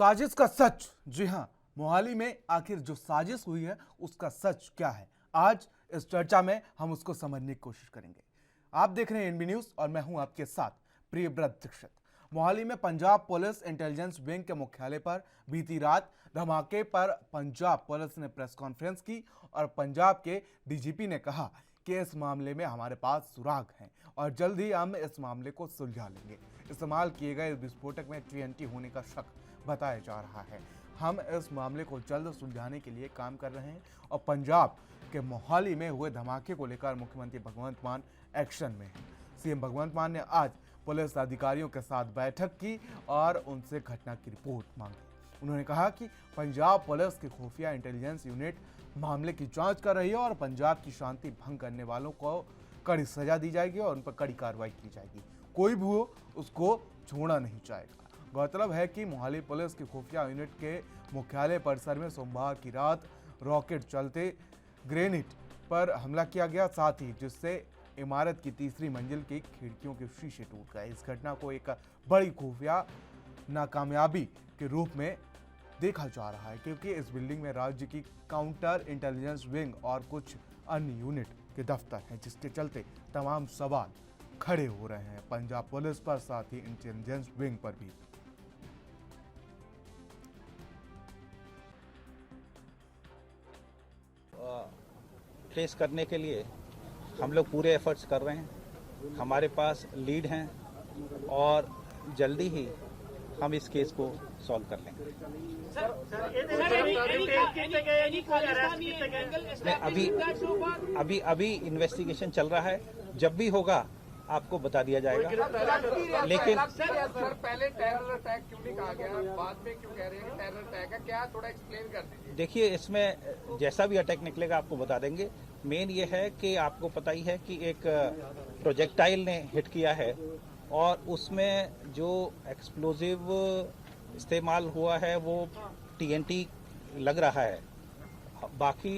साजिश का सच। जी हां, मोहाली में आखिर जो साजिश हुई है उसका सच क्या है, आज इस चर्चा में हम उसको समझने की कोशिश करेंगे। आप देख रहे हैं एनबी न्यूज और मैं हूं आपके साथ प्रियव्रत दीक्षित। मोहाली में पंजाब पुलिस इंटेलिजेंस विंग के मुख्यालय पर बीती रात धमाके पर पंजाब पुलिस ने प्रेस कॉन्फ्रेंस की और पंजाब के डीजीपी ने कहा कि इस मामले में हमारे पास सुराग हैं और जल्द ही हम इस मामले को सुलझा लेंगे। इस्तेमाल किए गए विस्फोटक में टीएनटी होने का शक बताया जा रहा है। हम इस मामले को जल्द सुलझाने के लिए काम कर रहे हैं और पंजाब के मोहाली में हुए धमाके को लेकर मुख्यमंत्री भगवंत मान एक्शन में हैं। सीएम भगवंत मान ने आज पुलिस अधिकारियों के साथ बैठक की और उनसे घटना की रिपोर्ट मांगी। उन्होंने कहा कि पंजाब पुलिस की खुफिया इंटेलिजेंस यूनिट मामले की जांच कर रही है और पंजाब की शांति भंग करने वालों को कड़ी सजा दी जाएगी और उन पर कड़ी कार्रवाई की जाएगी। कोई भी हो उसको छोड़ा नहीं जाएगा। गौरतलब है कि मोहाली पुलिस की खुफिया यूनिट के मुख्यालय परिसर में सोमवार की रात रॉकेट चलते ग्रेनेड पर हमला किया गया, साथ ही जिससे इमारत की तीसरी मंजिल की खिड़कियों के शीशे टूट गए। इस घटना को एक बड़ी खुफिया नाकामयाबी के रूप में देखा जा रहा है क्योंकि इस बिल्डिंग में राज्य की काउंटर इंटेलिजेंस विंग और कुछ अन्य यूनिट के दफ्तर हैं, जिसके चलते तमाम सवाल खड़े हो रहे हैं पंजाब पुलिस पर, साथ ही इंटेलिजेंस विंग पर भी। ट्रेस करने के लिए हम लोग पूरे एफर्ट्स कर रहे हैं। हमारे पास लीड हैं और जल्दी ही हम इस केस को सॉल्व कर लेंगे। अभी इन्वेस्टिगेशन चल रहा है, जब भी होगा आपको बता दिया जाएगा। लेकिन सर पहले टेरर अटैक क्यों नहीं कहा गया, बाद में क्यों कह रहे हैं कि टेरर अटैक है, क्या थोड़ा एक्सप्लेन कर दीजिए। देखिए, इसमें जैसा भी अटैक निकलेगा आपको बता देंगे। मेन ये है कि आपको पता ही है कि एक प्रोजेक्टाइल ने हिट किया है और उसमें जो एक्सप्लोजिव इस्तेमाल हुआ है वो टीएनटी लग रहा है। बाकी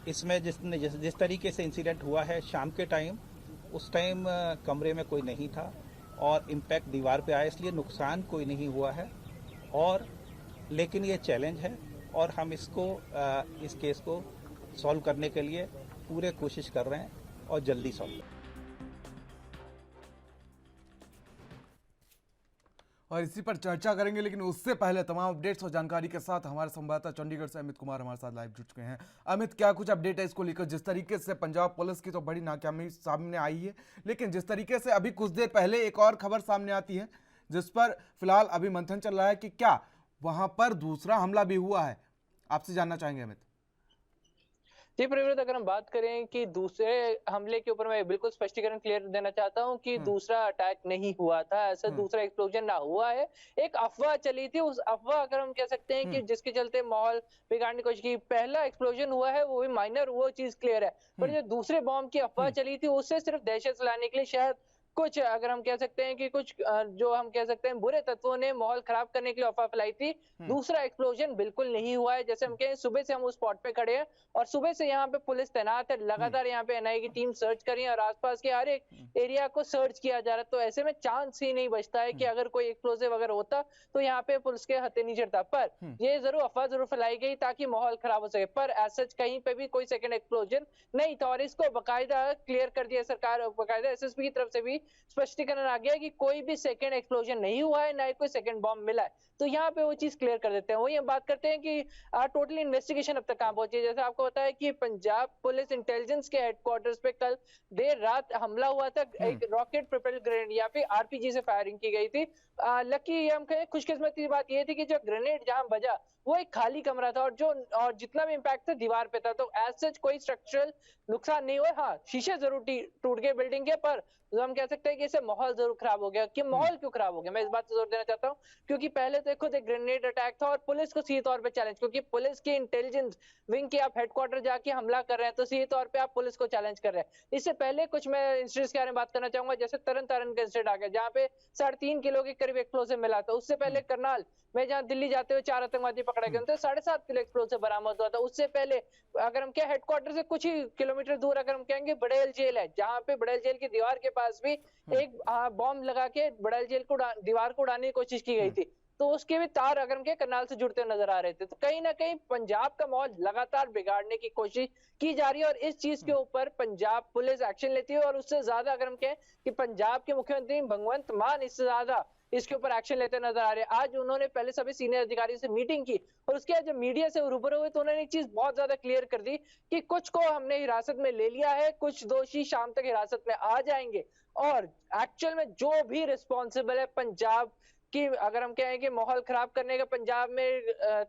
इसमें जिस तरीके से इंसिडेंट हुआ है शाम के टाइम, उस टाइम कमरे में कोई नहीं था और इम्पैक्ट दीवार पे आया, इसलिए नुकसान कोई नहीं हुआ है। और लेकिन ये चैलेंज है और हम इस केस को सॉल्व करने के लिए पूरे कोशिश कर रहे हैं और जल्दी सॉल्व। और इसी पर चर्चा करेंगे, लेकिन उससे पहले तमाम अपडेट्स और जानकारी के साथ हमारे संवाददाता चंडीगढ़ से अमित कुमार हमारे साथ लाइव जुड़ चुके हैं। अमित, क्या कुछ अपडेट है इसको लेकर? जिस तरीके से पंजाब पुलिस की तो बड़ी नाकामी सामने आई है, लेकिन जिस तरीके से अभी कुछ देर पहले एक और खबर सामने आती है जिस पर फिलहाल अभी मंथन चल रहा है कि क्या वहां पर दूसरा हमला भी हुआ है, आपसे जानना चाहेंगे अमित। जी प्रियव्रत, अगर हम बात करें कि दूसरे हमले के ऊपर मैं बिल्कुल स्पष्टीकरण क्लियर देना चाहता हूं कि दूसरा अटैक नहीं हुआ था, ऐसा दूसरा एक्सप्लोजन ना हुआ है। एक अफवाह चली थी, उस अफवाह अगर हम कह सकते हैं कि जिसके चलते माहौल बिगाड़ने की कोशिश की। पहला एक्सप्लोजन हुआ है वो भी माइनर, वो चीज क्लियर है, पर जो दूसरे बॉम्ब की अफवाह चली थी उससे सिर्फ दहशत फैलाने के लिए शायद कुछ, अगर हम कह सकते हैं कि कुछ जो हम कह सकते हैं बुरे तत्वों ने माहौल खराब करने के लिए अफवाह फैलाई थी। दूसरा एक्सप्लोजन बिल्कुल नहीं हुआ है। जैसे हम कहें, सुबह से हम उस स्पॉट पे खड़े हैं और सुबह से यहाँ पे पुलिस तैनात है, लगातार यहाँ पे एनआईए की टीम सर्च कर रही है और आसपास के हर एक एरिया को सर्च किया जा रहा है। तो ऐसे में चांस ही नहीं बचता है कि अगर कोई एक्सप्लोजिव अगर होता तो यहाँ पे पुलिस के हत्थे नहीं चढ़ता। पर ये जरूर अफवाह जरूर फैलाई गई ताकि माहौल खराब हो सके, पर ऐसा कहीं पे भी कोई सेकंड एक्सप्लोजन नहीं था और इसको बाकायदा क्लियर कर दिया सरकार, बाकायदा एसएसपी की तरफ से भी स्पष्टीकरण आ गया कि कोई भी सेकंड एक्सप्लोजन नहीं हुआ है, ना ही कोई सेकंड बॉम्ब मिला है। तो यहाँ पे वो चीज क्लियर कर देते हैं। वही हम बात करते हैं कि टोटली इन्वेस्टिगेशन अब तक कहां पहुंची है। जैसे आपको पता है कि पंजाब पुलिस इंटेलिजेंस के हेडक्वार्टर्स पे कल देर रात हमला हुआ था। एक रॉकेट प्रोपेल्ड ग्रेनेड या फिर आरपीजी से फायरिंग की गई थी। लकी हम कहें खुशकिस्मती बात ये थी कि जो ग्रेनेड जहां बजा वो एक खाली कमरा था और जितना भी इम्पैक्ट था दीवार पे था, तो एज सच कोई स्ट्रक्चरल नुकसान नहीं हुआ। हाँ, शीशे जरूर टूट गए बिल्डिंग के, पर जो हम कह सकते हैं कि इससे माहौल जरूर खराब हो गया। कि माहौल क्यों खराब हो गया, मैं इस बात पर जोर देना चाहता हूँ क्योंकि पहले तो खुद एक ग्रेनेड अटैक था और पुलिस को सीधे तौर पे चैलेंज, क्योंकि पुलिस की इंटेलिजेंस विंग के आप हेडक्वार्टर जाके हमला कर रहे हैं तो सीधे तौर पे आप पुलिस को चैलेंज कर रहे हैं। इससे पहले कुछ मैं इंसिडेंट्स के बारे में बात करना चाहूंगा। जैसे तरन तारण का इंसिडेंट आ गया जहाँ पे 3.5 किलो के करीब एक्सप्लोसिव मिला था। उससे पहले करनाल में जहाँ दिल्ली जाते हुए 4 आतंकवादी पकड़े गए थे, 7.5 किलो एक्सप्लोसिव बरामद हुआ था। उससे पहले अगर हम क्या हेडक्वार्टर से कुछ ही किलोमीटर दूर अगर हम कहेंगे बड़ेल जेल है, जहाँ पे बड़ेल जेल की दीवार के पास भी एक बॉम्ब लगा के बड़ेल जेल को दीवार को उड़ाने की कोशिश की गई थी। तो उसके भी तार अगर हम करनाल से जुड़ते हुए नजर आ रहे थे। तो कहीं ना कहीं पंजाब का माहौल लगातार बिगाड़ने की कोशिश की जा रही है और इस चीज के ऊपर पंजाब पुलिस एक्शन लेती है और उससे ज्यादा अगर हम कहें कि पंजाब के मुख्यमंत्री भगवंत मान इससे ज्यादा इसके ऊपर एक्शन लेते नजर आ रहे हैं। आज उन्होंने पहले सभी सीनियर अधिकारियों से मीटिंग की और उसके बाद जब मीडिया से रूबरू हुए तो उन्होंने एक चीज बहुत ज्यादा क्लियर कर दी कि कुछ को हमने हिरासत में ले लिया है, कुछ दोषी शाम तक हिरासत में आ जाएंगे और एक्चुअल में जो भी रिस्पॉन्सिबल है पंजाब कि अगर हम कहें कि माहौल खराब करने का, पंजाब में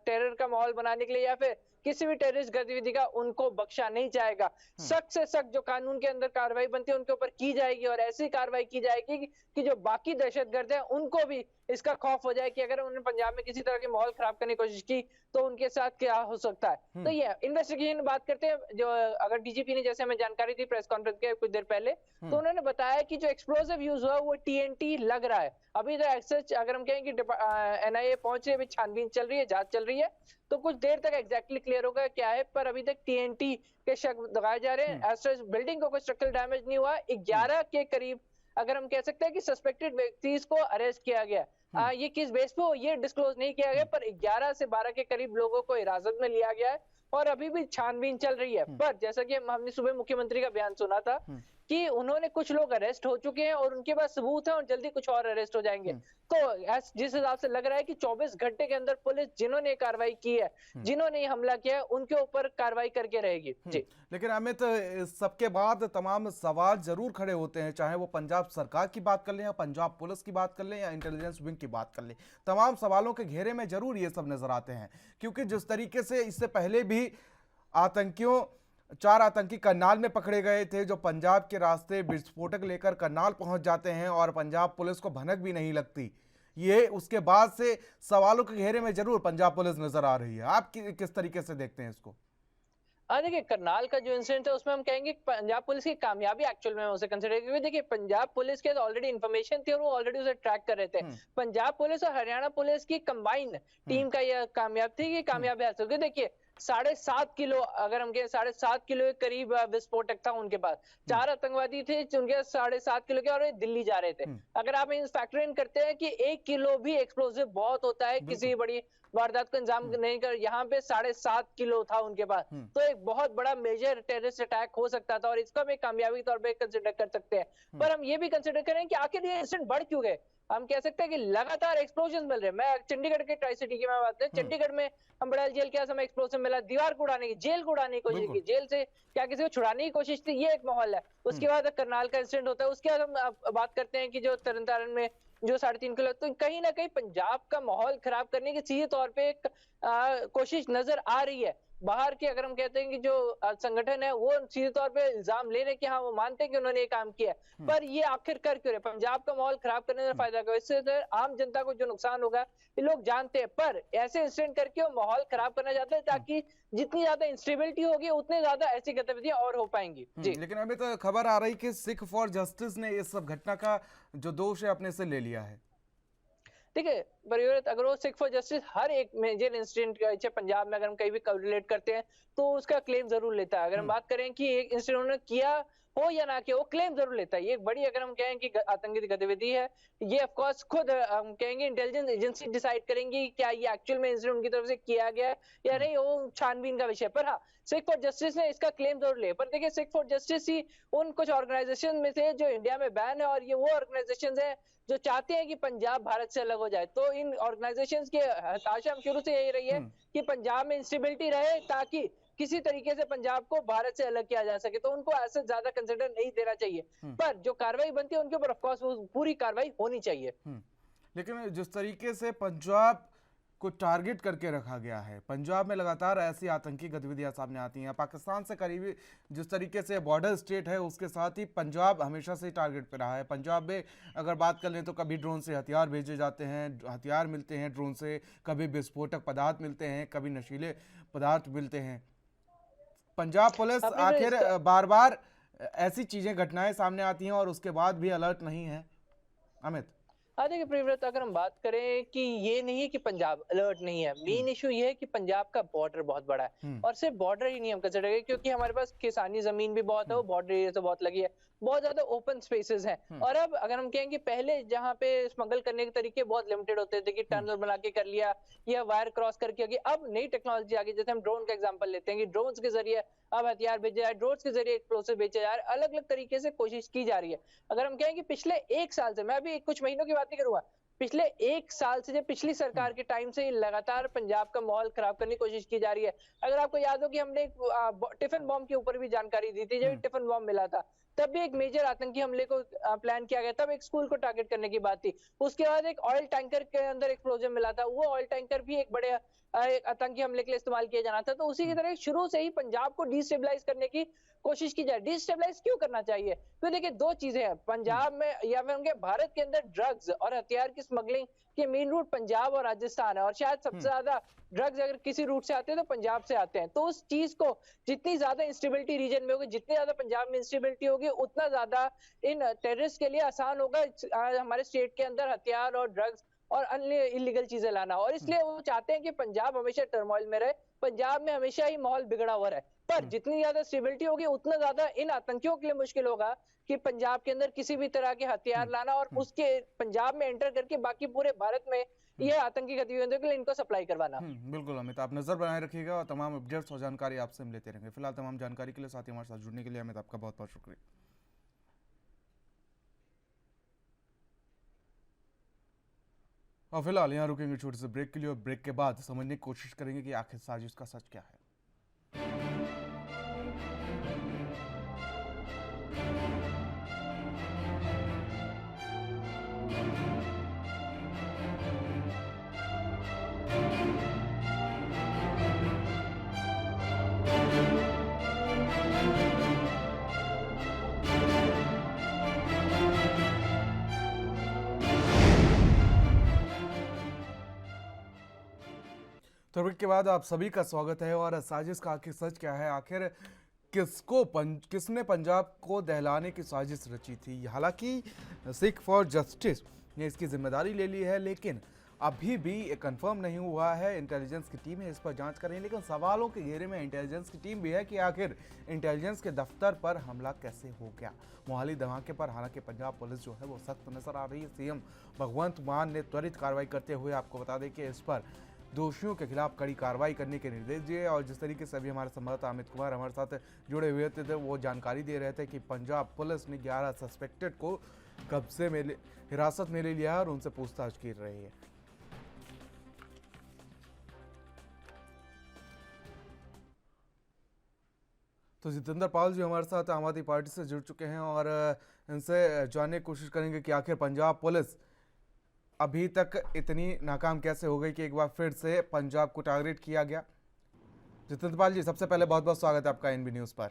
टेरर का माहौल बनाने के लिए या फिर किसी भी टेररिस्ट गतिविधि का, उनको बख्शा नहीं जाएगा। सख्त से सख्त जो कानून के अंदर कार्रवाई बनती है उनके ऊपर की जाएगी और ऐसी कार्रवाई की जाएगी कि जो बाकी दहशतगर्द हैं उनको भी इसका खौफ हो जाए कि अगर उन्होंने पंजाब में किसी तरह के माहौल खराब करने की कोशिश की तो उनके साथ क्या हो सकता है। तो ये इन्वेस्टिगेशन बात करते हैं, जो अगर डीजीपी ने जैसे हमें जानकारी दी प्रेस कॉन्फ्रेंस के कुछ देर पहले, तो उन्होंने बताया कि जो एक्सप्लोसिव यूज हुआ वो टीएनटी लग रहा है। अभी तो एक्सेस अगर हम कहें कि एनआईए पहुंच रही है, अभी छानबीन चल रही है, जांच चल रही है, तो कुछ देर तक एग्जैक्टली क्लियर होगा क्या है, पर अभी तक टीएनटी के शक लगाए जा रहे हैं। एज बिल्डिंग को कोई स्ट्रक्चरल डैमेज नहीं हुआ। 11 के करीब अगर हम कह सकते हैं कि सस्पेक्टेड व्यक्ति को अरेस्ट किया गया। ये किस बेस पे हो ये डिस्क्लोज नहीं किया गया, पर 11 से 12 के करीब लोगों को हिरासत में लिया गया है और अभी भी छानबीन चल रही है। पर जैसा कि हमने सुबह मुख्यमंत्री का बयान सुना था कि उन्होंने कुछ लोग अरेस्ट हो चुके हैं और उनके पास सबूत है और जल्दी कुछ और अरेस्ट हो जाएंगे। तो जिस हिसाब से लग रहा है कि 24 घंटे के अंदर पुलिस जिन्होंने कार्रवाई की है, जिन्होंने हमला किया है, उनके ऊपर कार्रवाई करके रहेगी। जी, लेकिन अमित, इस सबके बाद तमाम सवाल जरूर खड़े होते हैं, चाहे वो पंजाब सरकार की बात कर लें या पंजाब पुलिस की बात कर लें या इंटेलिजेंस विंग की बात कर लें। तमाम सवालों के घेरे में जरूर ये सब नजर आते हैं, क्योंकि जिस तरीके से इससे पहले भी आतंकियों 4 आतंकी करनाल में पकड़े गए थे, जो पंजाब के रास्ते विस्फोटक लेकर करनाल पहुंच जाते हैं और पंजाब पुलिस को भनक भी नहीं लगती। ये उसके बाद से सवालों के घेरे में जरूर पंजाब पुलिस नजर आ रही है। आप किस तरीके से देखते हैं इसको? देखिए करनाल का जो इंसिडेंट है उसमें हम कहेंगे पंजाब पुलिस की कामयाबी एक्चुअल में उसे कंसिडर, क्योंकि देखिए पंजाब पुलिस के ऑलरेडी इन्फॉर्मेशन थी और वो ऑलरेडी उसे ट्रैक कर रहे थे। पंजाब पुलिस और हरियाणा पुलिस की कंबाइंड टीम का यह कामयाब थी कि कामयाबी हासिल हुई। देखिए 7.5 किलो, अगर हम कहें 7.5 किलो के करीब विस्फोटक था उनके पास। 4 आतंकवादी थे जिनके 7.5 किलो के और ये दिल्ली जा रहे थे। अगर आप इन फैक्टर इन करते हैं कि 1 किलो भी एक्सप्लोसिव बहुत होता है किसी बड़ी वारदात को अंजाम नहीं कर, यहाँ पे 7.5 किलो था उनके पास, तो एक बहुत बड़ा मेजर टेररिस्ट अटैक हो सकता था और इसको हम एक कामयाबी के तौर पे कंसिडर कर सकते हैं। पर हम ये भी कंसिडर करें कि आखिर ये इंसिडेंट बढ़ क्यों गए। हम कह सकते हैं कि लगातार एक्सप्लोजन मिल रहे हैं। मैं चंडीगढ़ के ट्राई सिटी की मैं बात करें, चंडीगढ़ में अम्बेडकर जेल के पास हमें एक्सप्लोजन मिला, दीवार को उड़ाने की, जेल को उड़ाने की कोशिश की, जेल से क्या किसी को छुड़ाने की कोशिश थी, ये एक माहौल है। उसके बाद करनाल का इंसिडेंट होता है, उसके बाद हम बात करते हैं कि जो तरन में जो 3.5 किलो, तो कहीं ना कहीं पंजाब का माहौल खराब करने की सीधे तौर पे एक कोशिश नजर आ रही है। बाहर के अगर हम कहते हैं कि जो संगठन है वो सीधे तौर पे इल्जाम ले रहे कि हाँ वो मानते हैं कि उन्होंने ये काम किया, पर ये आखिर कर क्यों रहे, पंजाब का माहौल खराब करने का फायदा क्या, इससे आम जनता को जो नुकसान होगा ये लोग जानते हैं, पर ऐसे इंसिडेंट करके वो माहौल खराब करना चाहते हैं ताकि जितनी ज्यादा इंस्टेबिलिटी होगी उतनी ज्यादा ऐसी गतिविधियां और हो पाएंगी। जी, लेकिन अभी तो खबर आ रही कि सिख फॉर जस्टिस ने इस सब घटना का जो दोष है अपने से ले लिया है। देखिए परिवर्त अगर वो सिख फॉर जस्टिस हर एक मेजर इंसिडेंट पंजाब में अगर हम कहीं भी रिलेट करते हैं तो उसका क्लेम जरूर लेता है। अगर हम बात करें कि एक इंसिडेंट उन्होंने किया हो या ना किया, वो क्लेम जरूर लेता है। ये एक बड़ी अगर हम कहें कि आतंकी गतिविधि है, ये ऑफ कोर्स खुद हम कहेंगे इंटेलिजेंस एजेंसी डिसाइड करेंगी क्या ये एक्चुअल में इंसिडेंट उनकी तरफ से किया गया या नहीं, वो छानबीन का विषय। पर हाँ, सिख फॉर जस्टिस ने इसका क्लेम जरूर लिया। पर देखिए सिख फॉर जस्टिस ही उन कुछ ऑर्गेनाइजेशन में से जो इंडिया में बैन है और ये वो ऑर्गेनाइजेशन है जो चाहते हैं कि पंजाब भारत से अलग हो जाए। तो इन ऑर्गेनाइजेशंस की हताशा हम शुरू से यही रही है कि पंजाब में इंस्टेबिलिटी रहे ताकि किसी तरीके से पंजाब को भारत से अलग किया जा सके, तो उनको ऐसे ज्यादा कंसिडर नहीं देना चाहिए। पर जो कार्रवाई बनती है उनके ऊपर ऑफ कोर्स वो पूरी कार्रवाई होनी चाहिए। लेकिन जिस तरीके से पंजाब को टारगेट करके रखा गया है, पंजाब में लगातार ऐसी आतंकी गतिविधियां सामने आती हैं, पाकिस्तान से करीबी जिस तरीके से बॉर्डर स्टेट है उसके साथ ही पंजाब हमेशा से टारगेट पे रहा है। पंजाब में अगर बात कर लें तो कभी ड्रोन से हथियार भेजे जाते हैं, हथियार मिलते हैं ड्रोन से, कभी विस्फोटक पदार्थ मिलते हैं, कभी नशीले पदार्थ मिलते हैं। पंजाब पुलिस आखिर बार बार ऐसी चीजें घटनाएं सामने आती हैं और उसके बाद भी अलर्ट नहीं है। अमित, देखिए प्रियव्रत, अगर हम बात करें कि ये नहीं है कि पंजाब अलर्ट नहीं है, मेन इशू ये है कि पंजाब का बॉर्डर बहुत बड़ा है। और सिर्फ बॉर्डर ही नहीं हम कंसिडर करें, क्योंकि हमारे पास किसानी जमीन भी बहुत है, वो बॉर्डर एरिया से बहुत लगी है, बहुत ज्यादा ओपन स्पेसेस हैं। और अब अगर हम कहें कि पहले जहाँ पे स्मगल करने के तरीके बहुत लिमिटेड होते थे कि टनल बना के कर लिया या वायर क्रॉस करके, अब नई टेक्नोलॉजी आ गई। जैसे हम ड्रोन का एग्जांपल लेते हैं कि ड्रोन्स के जरिए अब हथियार भेजे जा रहे हैं, ड्रोन्स के जरिए एक्सप्लोसिव भेजे जा रहे हैं, अलग अलग तरीके से कोशिश की जा रही है। अगर हम कहें कि पिछले एक साल से, मैं अभी कुछ महीनों की बात नहीं करूंगा, पिछले एक साल से, जब पिछली सरकार के टाइम से लगातार पंजाब का माहौल खराब करने की कोशिश की जा रही है। अगर आपको याद हो कि हमने एक टिफिन बॉम्ब के ऊपर भी जानकारी दी थी, जब टिफिन बॉम्ब मिला था तब भी एक मेजर आतंकी हमले को प्लान किया गया, तब एक स्कूल को टारगेट करने की बात थी। उसके बाद एक ऑयल टैंकर के अंदर एक्सप्लोजन मिला था, वो ऑयल टैंकर भी एक बड़े एक आतंकी हमले के लिए इस्तेमाल किया जाना था। तो उसी की तरह शुरू से ही पंजाब को डिस्टेबलाइज करने की कोशिश की जाए। डिस्टेबलाइज क्यों करना चाहिए? तो देखिए, दो चीजें हैं पंजाब में, या फिर उनके भारत के अंदर ड्रग्स और हथियार की स्मगलिंग के मेन रूट पंजाब और राजस्थान है, और शायद सबसे ज्यादा ड्रग्स अगर किसी रूट से आते हैं तो पंजाब से आते हैं। तो उस चीज को, जितनी ज्यादा इंस्टेबिलिटी रीजन में होगी, जितनी ज्यादा पंजाब में इंस्टेबिलिटी होगी, उतना ज्यादा इन टेररिस्ट के लिए आसान होगा हमारे स्टेट के अंदर हथियार और ड्रग्स और अन्य इलीगल चीजें लाना। और इसलिए वो चाहते हैं कि पंजाब हमेशा टर्मोइल में रहे, पंजाब में हमेशा ही माहौल बिगड़ा हुआ रहे। पर जितनी ज्यादा स्टेबिलिटी होगी, उतना ज्यादा इन आतंकियों के लिए मुश्किल होगा कि पंजाब के अंदर किसी भी तरह के हथियार लाना और उसके पंजाब में एंटर करके बाकी पूरे भारत में ये आतंकी गतिविधियों के लिए इनको सप्लाई करवाना। बिल्कुल अमित, आप नजर बनाए रखिएगा और तमाम अपडेट्स और जानकारी आपसे हम लेते रहेंगे। फिलहाल तमाम जानकारी के लिए, साथ ही हमारे साथ जुड़ने के लिए अमित, आपका बहुत बहुत शुक्रिया। और फिलहाल यहाँ रुकेंगे छोटे से ब्रेक के लिए, और ब्रेक के बाद समझने की कोशिश करेंगे कि आखिर साजिश का सच क्या है। तो ब्रेक के बाद आप सभी का स्वागत है। और साजिश का आखिर सच क्या है, आखिर किसने पंजाब को दहलाने की साजिश रची थी? हालांकि सिख फॉर जस्टिस ने इसकी जिम्मेदारी ले ली है, लेकिन अभी भी ये कंफर्म नहीं हुआ है। इंटेलिजेंस की टीम है, इस पर जांच कर रही है, लेकिन सवालों के घेरे में इंटेलिजेंस की टीम भी है कि आखिर इंटेलिजेंस के दफ्तर पर हमला कैसे हो गया। मोहाली धमाके पर हालांकि पंजाब पुलिस जो है वो सख्त नजर आ रही है। सीएम भगवंत मान ने त्वरित कार्रवाई करते हुए आपको बता दें कि इस पर दोषियों के खिलाफ कड़ी कार्रवाई करने के निर्देश दिए। और जिस तरीके से अभी हमारे संवाददाता अमित कुमार हमारे साथ जुड़े हुए थे, वो जानकारी दे रहे थे कि पंजाब पुलिस ने 11 सस्पेक्टेड को कब्जे में हिरासत में ले लिया और उनसे पूछताछ की रही है। तो जितेंद्र पाल जी हमारे साथ आम आदमी पार्टी से जुड़ चुके हैं और इनसे जानने की कोशिश करेंगे कि आखिर पंजाब पुलिस अभी तक इतनी नाकाम कैसे हो गई कि एक बार फिर से पंजाब को टारगेट किया गया। जितेंद्र पाल जी, सबसे पहले बहुत बहुत स्वागत है आपका एनबी न्यूज पर।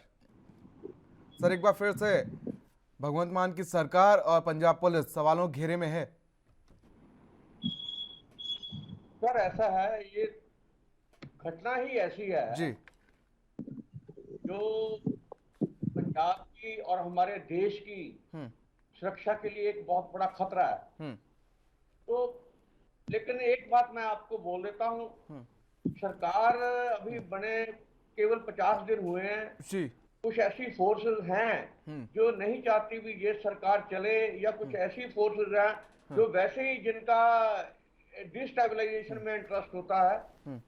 सर, एक बार फिर से भगवंत मान की सरकार और पंजाब पुलिस सवालों घेरे में है। सर, ऐसा है, ये घटना ही ऐसी है जी, जो पंजाब की और हमारे देश की सुरक्षा के लिए एक बहुत बड़ा खतरा है। तो लेकिन एक बात मैं आपको बोल देता हूँ, सरकार अभी बने केवल 50 दिन हुए हैं जी। कुछ ऐसी फोर्सेस हैं जो नहीं चाहती भी ये सरकार चले, या कुछ ऐसी फोर्सेस हैं जो वैसे ही जिनका डिस्टेबलाइजेशन में इंटरेस्ट होता है।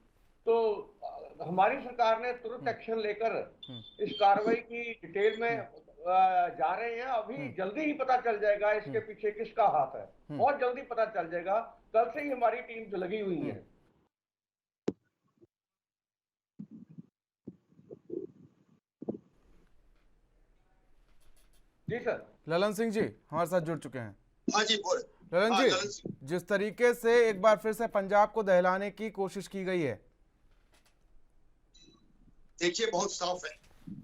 तो हमारी सरकार ने तुरंत एक्शन लेकर इस कार्रवाई की डिटेल में जा रहे हैं। अभी जल्दी ही पता चल जाएगा इसके पीछे किसका हाथ है, बहुत जल्दी पता चल जाएगा। कल से ही हमारी टीम लगी हुई है। जी सर। ललन सिंह जी हमारे साथ जुड़ चुके हैं। हाँ जी, बोल। ललन जी, जिस तरीके से एक बार फिर से पंजाब को दहलाने की कोशिश की गई है, देखिए बहुत साफ है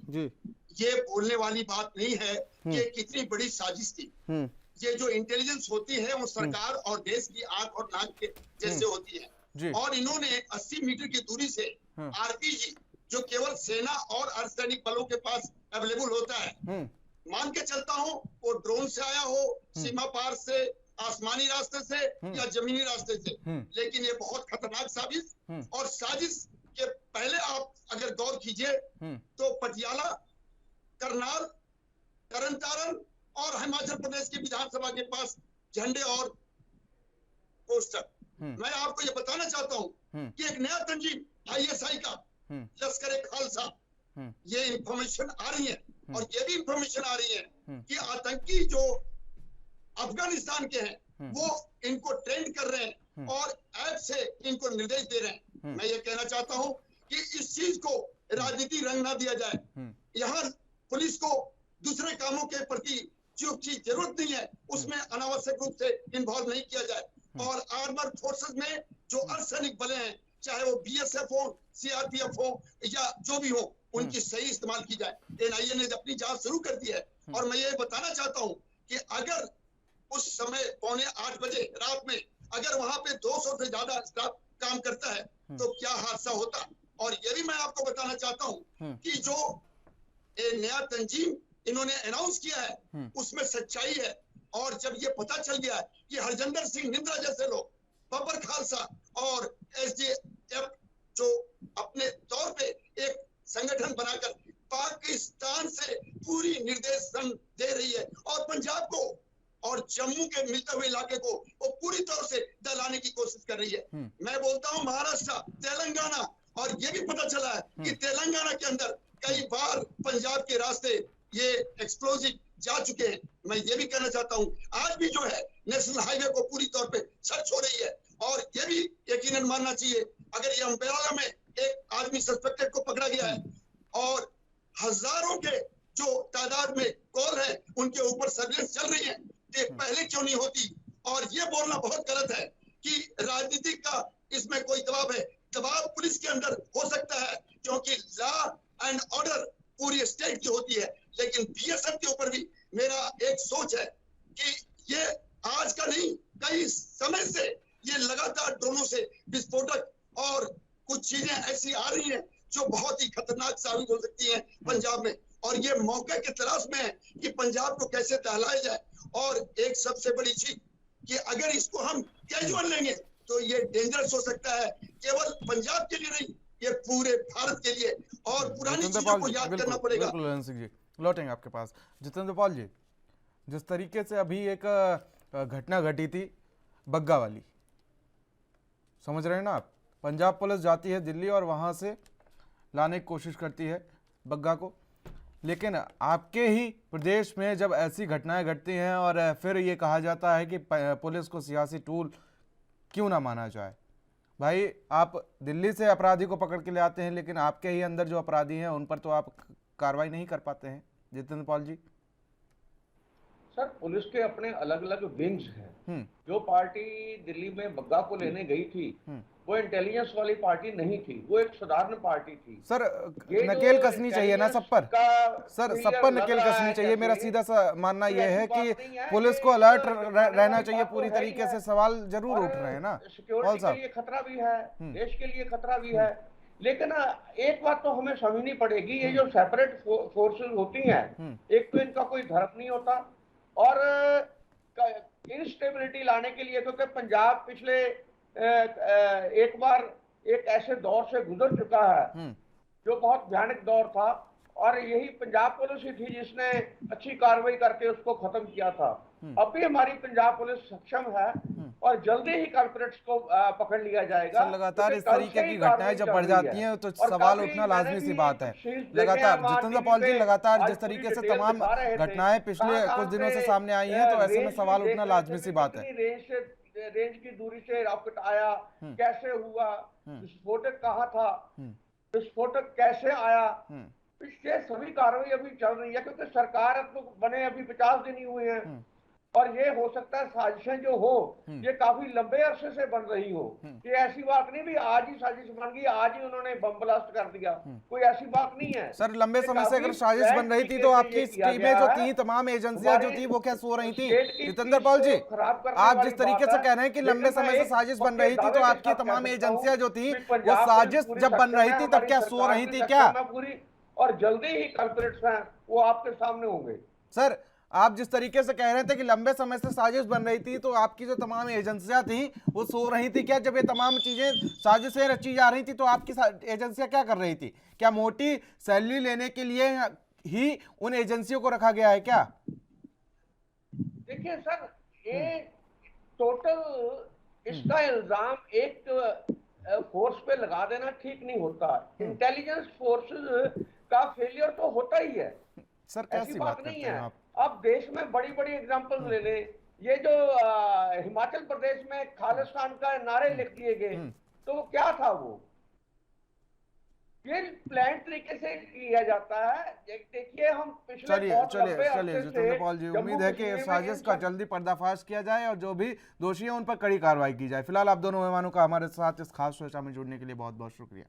जी, ये बोलने वाली बात नहीं है कि कितनी बड़ी साजिश थी। ये जो इंटेलिजेंस होती है वो सरकार और देश की आंख और नाक के जैसे होती है, और इन्होंने 80 मीटर की दूरी से आरपीजी, जो केवल सेना और अर्धसैनिक बलों के पास अवेलेबल होता है, मान के चलता हूँ वो ड्रोन से आया हो, सीमा पार से आसमानी रास्ते से या जमीनी रास्ते से, लेकिन ये बहुत खतरनाक साजिश और साजिश के पहले आप अगर गौर कीजिए तो पटियाला, करनाल, तरन और हिमाचल प्रदेश की विधानसभा के पास झंडे और पोस्टर। मैं आपको ये बताना चाहता हूँ कि एक नया तंजीम ISI का लश्कर-ए-खालसा, ये इंफॉर्मेशन आ रही है और ये भी इंफॉर्मेशन आ रही है कि आतंकी जो अफगानिस्तान के हैं वो इनको ट्रेंड कर रहे हैं और ऐप से इनको निर्देश दे रहे हैं। मैं ये कहना चाहता हूँ कि इस चीज को राजनीति रंग ना दिया जाए। यहाँ पुलिस को दूसरे कामों के प्रति जो चीज जरूरत नहीं है उसमें अनावश्यक रूप से इन्वॉल्व नहीं किया जाए, और आर्मर फोर्सेस में जो अर्धसैनिक बल हैं, चाहे वो BSF हो, CRPF हो या जो भी हो, उनकी सही इस्तेमाल की जाए। NIA ने अपनी जांच शुरू कर दी है और मैं ये बताना चाहता हूँ कि अगर उस समय 7:45 बजे रात में अगर वहां पे 200 से ज्यादा स्टाफ काम करता है तो क्या हादसा होता। और ये भी मैं आपको बताना चाहता हूँ कि जो नया तंजीम इन्होंने अनाउंस किया है उसमें सच्चाई है, और जब ये पता चल गया कि हरजिंदर सिंह निंद्रा जैसे लोग, बब्बर खालसा और SDF जो अपने तौर पे एक संगठन बनाकर पाकिस्तान से पूरी निर्देशन दे रही है और पंजाब को और जम्मू के मिलते हुए इलाके को वो पूरी तौर से दलाने की कोशिश कर रही है। मैं बोलता हूँ महाराष्ट्र, तेलंगाना, और ये भी पता चला है कि तेलंगाना के अंदर कई बार पंजाब के रास्ते ये एक्सप्लोजिव जा चुके हैं। मैं ये भी कहना चाहता हूँ आज भी जो है नेशनल हाईवे को पूरी तौर पे सर्च हो रही है, और ये भी यकीनन मानना चाहिए अगर ये अम्बेला में एक आदमी सस्पेक्टेड को पकड़ा गया है और हजारों के जो तादाद में कॉल है उनके ऊपर सर्विलेंस चल रही है, तो पहले क्यों नहीं होती। और ये बोलना बहुत गलत है कि राजनीति का इसमें कोई दबाव है। दबाव पुलिस के अंदर हो सकता है क्योंकि लॉ एंड ऑर्डर पूरी स्टेट की होती है, लेकिन BSF के ऊपर भी मेरा एक सोच है कि ये आज का नहीं, कई समय से ये लगातार ड्रोनों से विस्फोटक और कुछ चीजें ऐसी आ रही हैं जो बहुत ही खतरनाक साबित हो सकती हैं पंजाब में, और ये मौके की तलाश में है कि पंजाब को कैसे दहलाया जाए। और एक सबसे बड़ी चीज कि अगर इसको हम कैजुअल लेंगे तो ये डेंजरस हो सकता है, केवल पंजाब के लिए नहीं, ये पूरे भारत के लिए, और पुरानी चीजों को याद करना पड़ेगा। बिल्कुल ललन सिंह जी, लौटेंगे आपके पास। जितेंद्र पाल जी, जिस तरीके से अभी एक घटना घटी थी बग्गा वाली, समझ रहे हैं ना आप, पंजाब पुलिस जाती है दिल्ली और वहां से लाने की कोशिश करती है बग्गा को, लेकिन आपके ही प्रदेश में जब ऐसी घटनाएं घटती हैं और फिर ये कहा जाता है कि पुलिस को सियासी टूल क्यों ना माना जाए। भाई आप दिल्ली से अपराधी को पकड़ के ले आते हैं, लेकिन आपके ही अंदर जो अपराधी हैं उन पर तो आप कार्रवाई नहीं कर पाते हैं। जितेंद्र पाल जी, सर पुलिस के अपने अलग अलग विंग्स हैं। जो पार्टी दिल्ली में बग्गा को लेने गई थी वो इंटेलिजेंस वाली पार्टी नहीं थी, वो एक साधारण पार्टी थी। सर नकेल कसनी चाहिए ना सब पर, सर सब पर नकेल कसनी चाहिए। मेरा सीधा सा मानना यह है कि पुलिस को अलर्ट रहना चाहिए पूरी तरीके से। सवाल जरूर उठ रहे हैं ना, सिक्योरिटी के लिए खतरा भी है, देश के लिए खतरा भी है, लेकिन एक बात तो हमें समझनी पड़ेगी, ये जो सेपरेट फोर्सेस होती हैं, एक तो इनका कोई धर्म नहीं होता, और इंस्टेबिलिटी लाने के लिए, क्योंकि पंजाब पिछले एक बार एक ऐसे दौर से गुजर चुका है जो बहुत भयानक दौर था, और यही पंजाब पुलिस ही थी जिसने अच्छी कार्रवाई करके उसको खत्म किया था। अब भी हमारी पंजाब पुलिस सक्षम है और जल्दी ही कल्प्रिट्स को पकड़ लिया जाएगा। लगातार इस तरीके की घटनाएं जब बढ़ जाती हैं तो सवाल उठना लाजमी सी बात है। लगातार जितेंद्र पाल जी, लगातार जिस तरीके से तमाम घटनाएं पिछले कुछ दिनों से सामने आई हैं तो ऐसे में सवाल उठना लाजमी सी बात है। रेंज की दूरी से रॉकेट आया, कैसे हुआ, विस्फोटक कहाँ था, विस्फोटक कैसे आया, इससे सभी कार्रवाई अभी चल रही है, क्योंकि सरकार अब तो बने अभी 50 दिन ही हुए हैं, और ये हो सकता है साजिशें जो हो ये काफी लंबे अरसे से बन रही हो। ये ऐसी बात नहीं भी आज ही साजिश बन गई, आज ही उन्होंने बम ब्लास्ट कर दिया, कोई ऐसी बात नहीं है। सर लंबे समय से अगर साजिश बन रही थी तो आपकी टीमें जो थी, तमाम एजेंसियां जो थी वो क्या सो रही थी? जितेंद्र पाल जी, आप जिस तरीके से कह रहे हैं कि लंबे समय से साजिश बन रही थी तो आपकी तमाम एजेंसियां जो थी वो साजिश जब बन रही थी तब क्या सो रही थी क्या? पूरी और जल्दी ही कल्प्रिट्स हैं वो आपके सामने होंगे। सर आप जिस तरीके से कह रहे थे कि लंबे समय से साजिश बन रही थी, तो आपकी जो तमाम एजेंसियां थी वो सो रही थी क्या? जब ये तमाम चीजें साजिशें रची जा रही थी तो आपकी एजेंसियां क्या कर रही थी? क्या मोटी सैलरी लेने के लिए ही उन एजेंसियों को रखा गया है क्या? देखिए सर, ये टोटल इसका इल्जाम एक फोर्स पे लगा देना ठीक नहीं होता। इंटेलिजेंस फोर्सेस का फेलियर तो होता ही है, सर ऐसी कैसी बात बात नहीं करते हैं है। आप? अब देश में बड़ी बड़ी एग्जांपल्स ले लें, ये जो हिमाचल प्रदेश में खालिस्तान का नारे लिख दिए गए, तो वो क्या था? वो ये प्लान तरीके से किया जाता है। देखिए, हम पिछले चलिए बहुत चलिए लंबे चलिए अरसे से जितेंद्र पॉल जी, उम्मीद है कि जम्मू इस कश्मीर में साजिश का जल्दी पर्दाफाश किया जाए और जो भी दोषी हैं उन पर कड़ी कार्रवाई की जाए। फिलहाल आप दोनों मेहमानों का हमारे साथ इस खास चर्चा में जुड़ने के लिए बहुत बहुत शुक्रिया।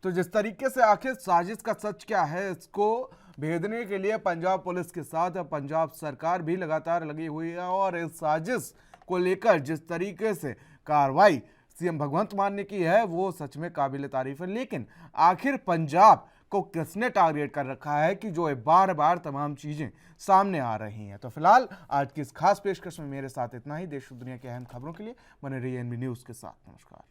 तो जिस तरीके से आखिर साजिश का सच क्या है, इसको भेदने के लिए पंजाब पुलिस के साथ पंजाब सरकार भी लगातार लगी हुई है और इस साजिश को लेकर जिस तरीके से कार्रवाई सीएम भगवंत मान ने की है वो सच में काबिल तारीफ है। लेकिन आखिर पंजाब को किसने टारगेट कर रखा है कि जो बार बार तमाम चीजें सामने आ रही हैं? तो फिलहाल आज की इस खास पेशकश में मेरे साथ इतना ही। देश और दुनिया की अहम खबरों के लिए बने रहिए एनबी न्यूज के साथ। नमस्कार।